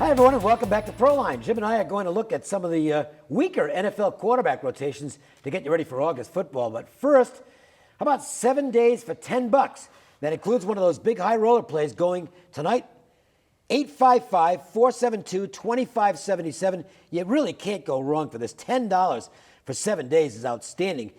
Hi, everyone, and welcome back to Proline. Jim and I are going to look at some of the weaker NFL quarterback rotations to get you ready for August football. But first, how about 7 days for $10? That includes one of those big high roller plays going tonight. 855-472-2577. You really can't go wrong for this. $10 for 7 days is outstanding.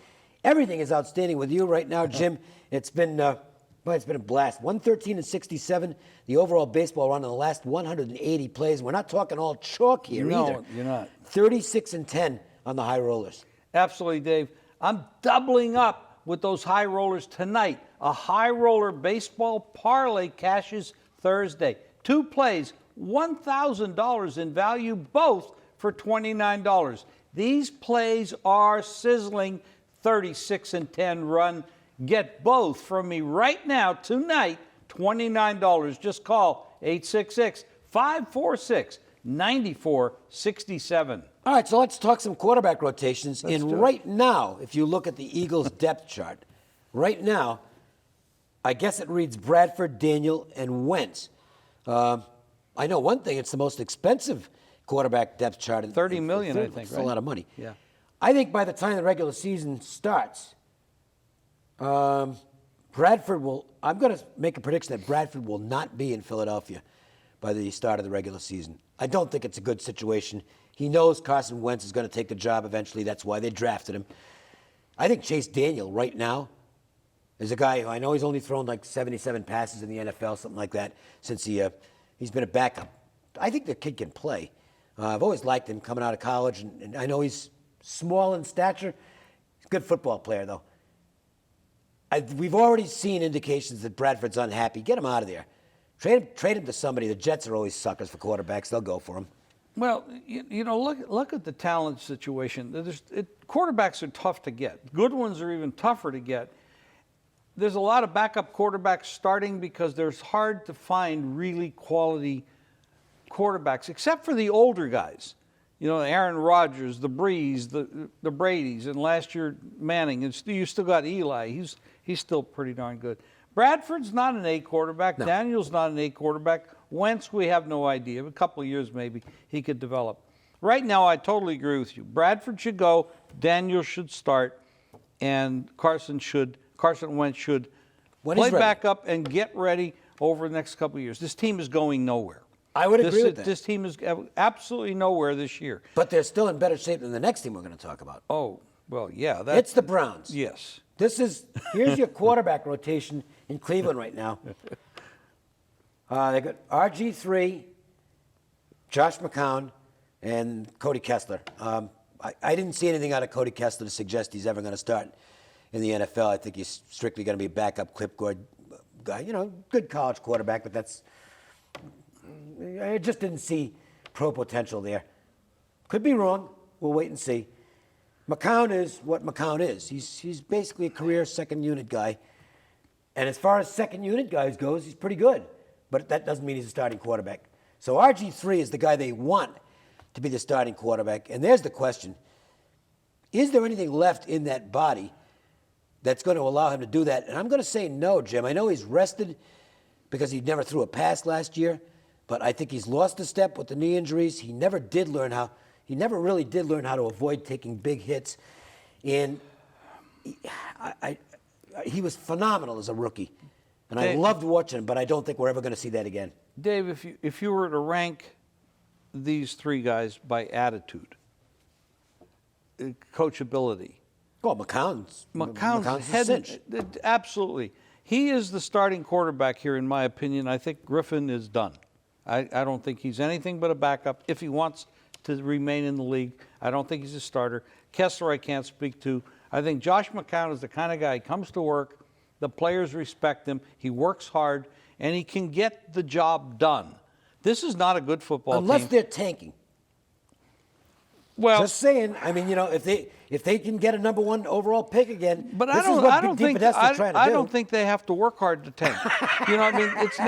Everything is outstanding with you right now, Jim. It's been a blast. 113-67, the overall baseball run in the last 180 plays. We're not talking all chalk here either. No, you're not. 36-10 on the high rollers. Absolutely, Dave. I'm doubling up with those high rollers tonight. A high roller baseball parlay cashes Thursday. 2 plays, $1,000 in value, both for $29. These plays are sizzling. 36-10 run. Get both from me right now, tonight, $29. Just call 866-546-9467. All right, so let's talk some quarterback rotations. Right now, if you look at the Eagles' depth chart, right now, I guess it reads Bradford, Daniel, and Wentz. I know one thing, it's the most expensive quarterback depth chart. $30 million, I think, It's a lot of money. Yeah. I think by the time the regular season starts, Bradford will, I'm going to make a prediction that Bradford will not be in Philadelphia by the start of the regular season. I don't think it's a good situation. He knows Carson Wentz is going to take the job eventually. That's why they drafted him. I think Chase Daniel right now is a guy who I know he's only thrown like 77 passes in the NFL, something like that, since he's been a backup. I think the kid can play. I've always liked him coming out of college, and I know he's small in stature. He's a good football player, though. We've already seen indications that Bradford's unhappy. Get him out of there. Trade him to somebody. The Jets are always suckers for quarterbacks. They'll go for him. Well, you know, look at the talent situation. Quarterbacks are tough to get. Good ones are even tougher to get. There's a lot of backup quarterbacks starting because there's hard to find really quality quarterbacks, except for the older guys. You know, Aaron Rodgers, the Brees, the Bradys, and last year Manning. And you still got Eli. He's still pretty darn good. Bradford's not an A quarterback. No. Daniel's not an A quarterback. Wentz, we have no idea. A couple of years maybe he could develop. Right now, I totally agree with you. Bradford should go. Daniel should start. And Carson Wentz should play backup and get ready over the next couple of years. This team is going nowhere. I would agree with that. This team is absolutely nowhere this year. But they're still in better shape than the next team we're going to talk about. Oh, well, yeah. It's the Browns. Yes. Here's your quarterback rotation in Cleveland right now. They got RG3, Josh McCown, and Cody Kessler. I didn't see anything out of Cody Kessler to suggest he's ever going to start in the NFL. I think he's strictly going to be a backup clipboard guy. You know, good college quarterback, but I just didn't see pro potential there. Could be wrong. We'll wait and see. McCown is what McCown is. He's basically a career second unit guy. And as far as second unit guys goes, he's pretty good. But that doesn't mean he's a starting quarterback. So RG3 is the guy they want to be the starting quarterback. And there's the question. Is there anything left in that body that's going to allow him to do that? And I'm going to say no, Jim. I know he's rested because he never threw a pass last year. But I think he's lost a step with the knee injuries. He never really did learn how to avoid taking big hits. And he was phenomenal as a rookie. And I loved watching him, but I don't think we're ever going to see that again. Dave, if you were to rank these three guys by attitude, coachability. Well, McCown's head, a cinch. Absolutely. He is the starting quarterback here, in my opinion. I think Griffin is done. I don't think he's anything but a backup. If he wants to remain in the league, I don't think he's a starter. Kessler, I can't speak to. I think Josh McCown is the kind of guy, he comes to work, the players respect him, he works hard, and he can get the job done. This is not a good football team. Unless they're tanking. Well, just saying. I mean, you know, if they can get a number 1 overall pick again, but I don't think they have to work hard to tank. You know, I mean, it's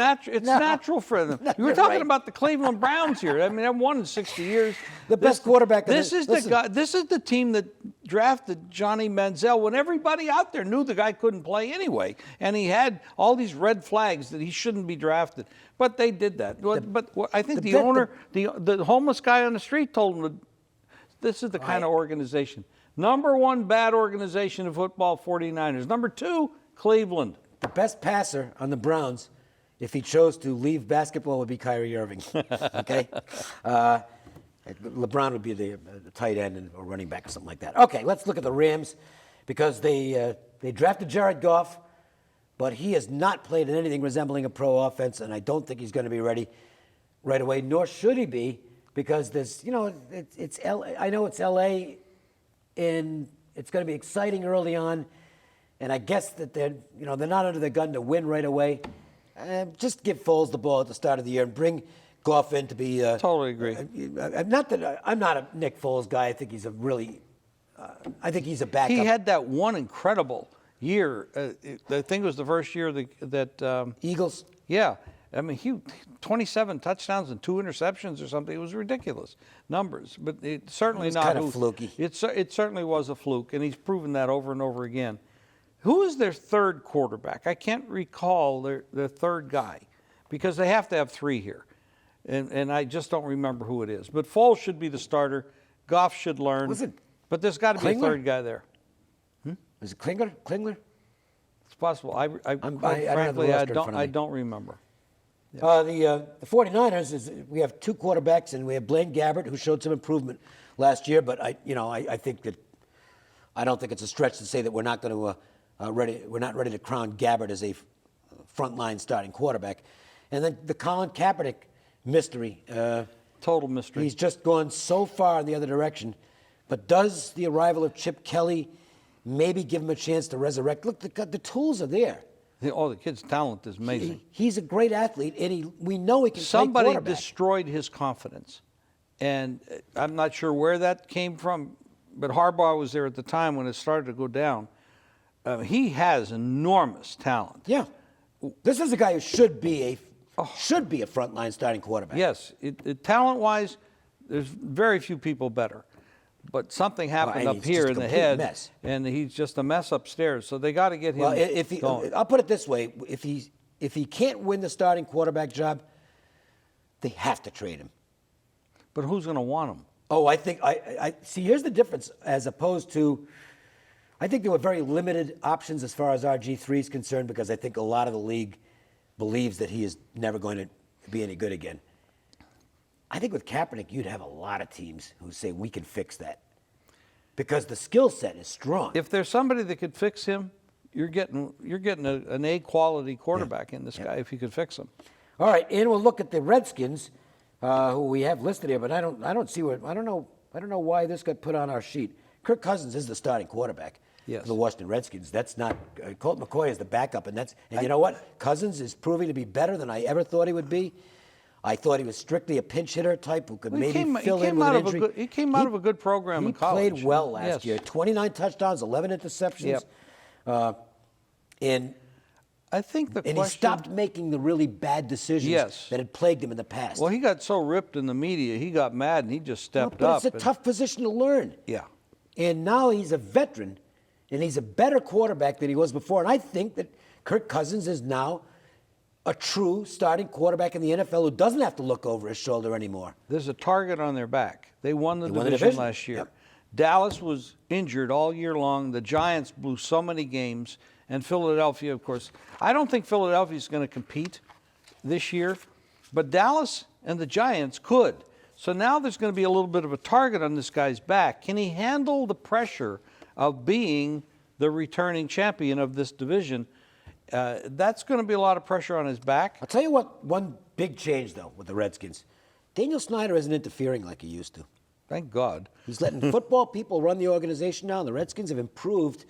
natural for them. You were talking about the Cleveland Browns here. I mean, they've won in 60 years. The best quarterback. This is the team that drafted Johnny Manziel when everybody out there knew the guy couldn't play anyway, and he had all these red flags that he shouldn't be drafted. But they did that. But I think the owner, the homeless guy on the street told him, this is the kind of organization. Number one bad organization in football, 49ers. Number two, Cleveland. The best passer on the Browns, if he chose to leave basketball, would be Kyrie Irving. Okay? LeBron would be the tight end or running back or something like that. Okay, let's look at the Rams because they drafted Jared Goff, but he has not played in anything resembling a pro offense, and I don't think he's going to be ready right away, nor should he be, because there's, it's LA. I know it's LA, and it's going to be exciting early on, and I guess that they're not under the gun to win right away. Just give Foles the ball at the start of the year and bring Goff in to be. Totally agree. Not that I'm not a Nick Foles guy. I think he's I think he's a backup. He had that one incredible year. I think it was the first year that Eagles. Yeah, I mean, he 27 touchdowns and 2 interceptions or something. It was ridiculous numbers, but it's certainly not kind of fluky. It certainly was a fluke, and he's proven that over and over again. Who is their third quarterback? I can't recall their third guy because they have to have 3 here. And I just don't remember who it is. But Foles should be the starter. Goff should learn. Was it but there's got to be a third guy there. Is it Klingler? It's possible. Frankly, I don't remember. The 49ers we have 2 quarterbacks, and we have Blaine Gabbert, who showed some improvement last year. But I think that I don't think it's a stretch to say that we're not going to we're not ready to crown Gabbert as a frontline starting quarterback. And then the Colin Kaepernick mystery. Total mystery. He's just gone so far in the other direction. But does the arrival of Chip Kelly maybe give him a chance to resurrect? Look, the tools are there. The kid's talent is amazing. He's a great athlete, and we know he can Somebody play quarterback. destroyed his confidence. And I'm not sure where that came from, but Harbaugh was there at the time when it started to go down. He has enormous talent. Yeah. This is a guy who should be a frontline starting quarterback. Yes. Talent-wise, there's very few people better. But something happened up here in the head, mess. And he's just a mess upstairs. So they got to get him going. I'll put it this way: if he can't win the starting quarterback job, they have to trade him. But who's going to want him? Oh, I think I see. Here's the difference, as opposed to, I think there were very limited options as far as RG3 is concerned, because I think a lot of the league believes that he is never going to be any good again. I think with Kaepernick, you'd have a lot of teams who say we can fix that because the skill set is strong. If there's somebody that could fix him, you're getting an A quality quarterback in this guy if you could fix him. All right, and we'll look at the Redskins, who we have listed here, but I don't know why this got put on our sheet. Kirk Cousins is the starting quarterback for the Washington Redskins. That's not Colt McCoy is the backup, and you know what? Cousins is proving to be better than I ever thought he would be. I thought he was strictly a pinch hitter type who could fill in with an injury. He came out of a good program in college. He played well last year. 29 touchdowns, 11 interceptions. And I think he stopped making the really bad decisions that had plagued him in the past. Well, he got so ripped in the media, he got mad and he just stepped up. It's a tough position to learn. Yeah. And now he's a veteran, and he's a better quarterback than he was before. And I think that Kirk Cousins is now a true starting quarterback in the NFL who doesn't have to look over his shoulder anymore. There's a target on their back. They won the division last year. Yep. Dallas was injured all year long. The Giants blew so many games. And Philadelphia, of course. I don't think Philadelphia is going to compete this year. But Dallas and the Giants could. So now there's going to be a little bit of a target on this guy's back. Can he handle the pressure of being the returning champion of this division? That's going to be a lot of pressure on his back. I'll tell you what, one big change, though, with the Redskins. Daniel Snyder isn't interfering like he used to. Thank God. He's letting football people run the organization now, and the Redskins have improved.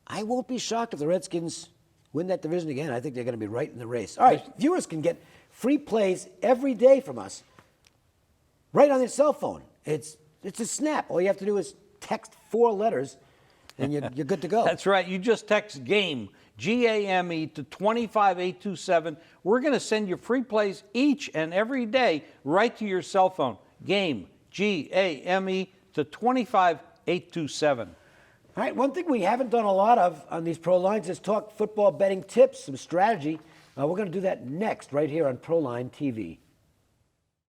I won't be shocked if the Redskins win that division again. I think they're going to be right in the race. All right, viewers can get free plays every day from us right on their cell phone. It's a snap. All you have to do is text 4 letters, and you're good to go. That's right. You just text GAME, G-A-M-E, to 25827. We're going to send you free plays each and every day right to your cell phone. GAME, G-A-M-E, to 25827. 827. All right, one thing we haven't done a lot of on these Pro Lines is talk football betting tips, some strategy. We're going to do that next right here on Proline TV.